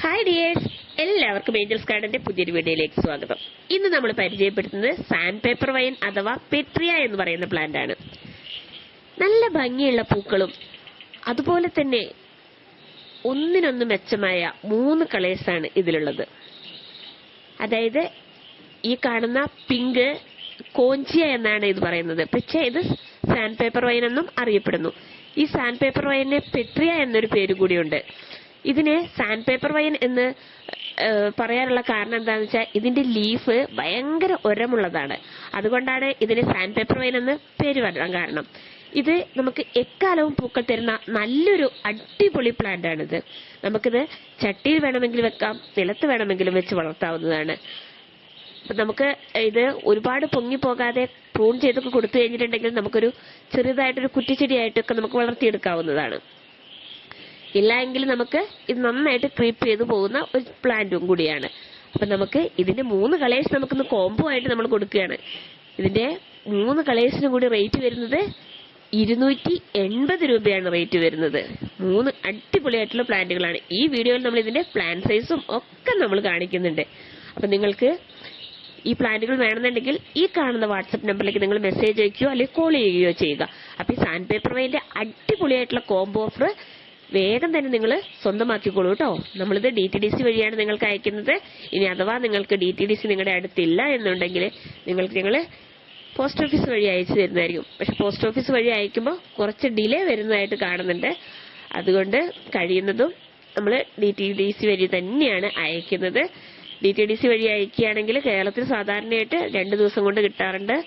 Hi dears, എല്ലാവർക്കും Angeles ഗാർഡന്റെ പുതിയൊരു വീഡിയോയിലേക്ക് സ്വാഗതം. ഇന്ന് നമ്മൾ പരിചയപ്പെടുത്തുന്നത് സാൻഡ് പേപ്പർ വൈൻ അഥവാ പെട്രിയ എന്ന് പറയുന്ന പ്ലാന്റ് ആണ്. നല്ല ഭംഗിയുള്ള പൂക്കളും അതുപോലെ തന്നെ ഒന്നിനൊന്ന് മെച്ചമായ 3 കളേഴ്സാണ് ഇതിലുള്ളത്. അതായത് ഈ കാണുന്ന പിങ്ക് കോഞ്ചിയ എന്നാണ് ഇത് പറയുന്നത്. പക്ഷേ ഇത് സാൻഡ് പേപ്പർ വൈൻ എന്നും അറിയപ്പെടുന്നു. ഈ സാൻഡ് പേപ്പർ വൈനിന് പെട്രിയ എന്നൊരു പേര് കൂടിയുണ്ട്. ഇതിന് സാൻഡ് പേപ്പർ വൈൻ എന്ന് പറയാനുള്ള കാരണം എന്താണെന്ന് വെച്ചാൽ ഇതിന്റെ ലീഫ് ഭയങ്കര ഉരമുള്ളതാണ്. അതുകൊണ്ടാണ് ഇതിന് സാൻഡ് പേപ്പർ വൈൻ എന്ന് പേര് വരാൻ കാരണം. ഇത് നമുക്ക് എക്കാലവും പൂക്കൾ തരുന്ന നല്ലൊരു അടിപൊളി പ്ലാന്റ് ആണിത്. നമുക്കിത് ചട്ടിയിൽ വേണമെങ്കിൽ വെക്കാം, നിലത്ത് വേണമെങ്കിലും വെച്ച് വളർത്താവുന്നതാണ്. നമുക്ക് ഇത് ഒരുപാട് പൊങ്ങിപ്പോകാതെ പ്രൂൺ ചെയ്തൊക്കെ കൊടുത്തു കഴിഞ്ഞിട്ടുണ്ടെങ്കിൽ നമുക്കൊരു ചെറുതായിട്ടൊരു കുറ്റിച്ചെടിയായിട്ടൊക്കെ നമുക്ക് വളർത്തിയെടുക്കാവുന്നതാണ്. ഇല്ല എങ്കിൽ നമുക്ക് ഇത് നന്നായിട്ട് ക്രീപ്പ് ചെയ്തു പോകുന്ന ഒരു പ്ലാന്റും കൂടിയാണ്. അപ്പൊ നമുക്ക് ഇതിന്റെ 3 കളേഴ്സ് നമുക്കിന്ന് കോംബോ ആയിട്ട് നമ്മൾ കൊടുക്കുകയാണ്. ഇതിന്റെ 3 കളേഴ്സിനും കൂടി റേറ്റ് വരുന്നത് 280 രൂപയാണ് റേറ്റ് വരുന്നത്. 3 അടിപൊളിയായിട്ടുള്ള പ്ലാന്റുകളാണ്. ഈ വീഡിയോയിൽ നമ്മൾ ഇതിന്റെ പ്ലാന്റ് സൈസും ഒക്കെ നമ്മൾ കാണിക്കുന്നുണ്ട്. അപ്പൊ നിങ്ങൾക്ക് ഈ പ്ലാന്റുകൾ വേണമെന്നുണ്ടെങ്കിൽ ഈ കാണുന്ന വാട്സപ്പ് നമ്പറിലേക്ക് നിങ്ങൾ മെസ്സേജ് അയക്കുകയോ അല്ലെങ്കിൽ കോൾ ചെയ്യുകയോ ചെയ്യുക. അപ്പൊ ഈ സാൻഡ് പേപ്പർ വൈൻ്റെ അടിപൊളിയായിട്ടുള്ള കോംബോ ഓഫർ വേഗം തന്നെ നിങ്ങൾ സ്വന്തമാക്കിക്കോളൂ കേട്ടോ. നമ്മളിത് DTDC വഴിയാണ് നിങ്ങൾക്ക് അയക്കുന്നത്. ഇനി അഥവാ നിങ്ങൾക്ക് DTDC നിങ്ങളുടെ അടുത്തില്ല എന്നുണ്ടെങ്കിൽ നിങ്ങൾക്ക് ഞങ്ങൾ പോസ്റ്റ് ഓഫീസ് വഴി അയച്ചു തരുന്നതായിരിക്കും. പക്ഷെ പോസ്റ്റ് ഓഫീസ് വഴി അയക്കുമ്പോൾ കുറച്ച് ഡിലേ വരുന്നതായിട്ട് കാണുന്നുണ്ട്. അതുകൊണ്ട് കഴിയുന്നതും നമ്മൾ DTDC വഴി തന്നെയാണ് അയക്കുന്നത്. DTDC വഴി അയക്കുകയാണെങ്കിൽ കേരളത്തിൽ സാധാരണയായിട്ട് 2 ദിവസം കൊണ്ട് കിട്ടാറുണ്ട്.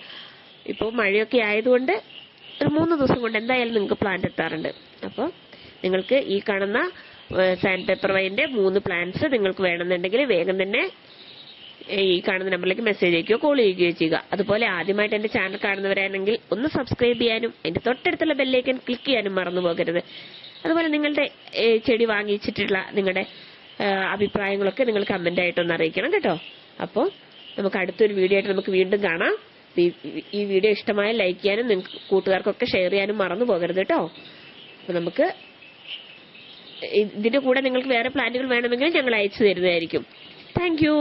ഇപ്പോൾ മഴയൊക്കെ ആയതുകൊണ്ട് ഒരു 3 ദിവസം കൊണ്ട് എന്തായാലും നിങ്ങൾക്ക് പ്ലാന്റ് എത്താറുണ്ട്. അപ്പോൾ നിങ്ങൾക്ക് ഈ കാണുന്ന സാൻഡ് പേപ്പർ വൈൻ്റെ 3 പ്ലാന്റ്സ് നിങ്ങൾക്ക് വേണമെന്നുണ്ടെങ്കിൽ വേഗം തന്നെ ഈ കാണുന്ന നമ്പറിലേക്ക് മെസ്സേജ് അയക്കുകയോ കോൾ ചെയ്യുകയോ ചെയ്യുക. അതുപോലെ ആദ്യമായിട്ട് എന്റെ ചാനൽ കാണുന്നവരാണെങ്കിൽ ഒന്ന് സബ്സ്ക്രൈബ് ചെയ്യാനും അതിന്റെ തൊട്ടടുത്തുള്ള ബെല്ലൈക്കൻ ക്ലിക്ക് ചെയ്യാനും മറന്നു പോകരുത്. അതുപോലെ നിങ്ങളുടെ ചെടി വാങ്ങിച്ചിട്ടുള്ള നിങ്ങളുടെ അഭിപ്രായങ്ങളൊക്കെ നിങ്ങൾ കമന്റ് ആയിട്ടൊന്ന് അറിയിക്കണം കേട്ടോ. അപ്പോൾ നമുക്ക് അടുത്തൊരു വീഡിയോ ആയിട്ട് നമുക്ക് വീണ്ടും കാണാം. ഈ വീഡിയോ ഇഷ്ടമായ ലൈക്ക് ചെയ്യാനും നിങ്ങൾക്ക് കൂട്ടുകാർക്കൊക്കെ ഷെയർ ചെയ്യാനും മറന്നു പോകരുത് കേട്ടോ. അപ്പൊ നമുക്ക് ഇതിന്റെ കൂടെ നിങ്ങൾക്ക് വേറെ പ്ലാന്റുകൾ വേണമെങ്കിൽ ഞങ്ങൾ അയച്ചു തരുന്നതായിരിക്കും. Thank you.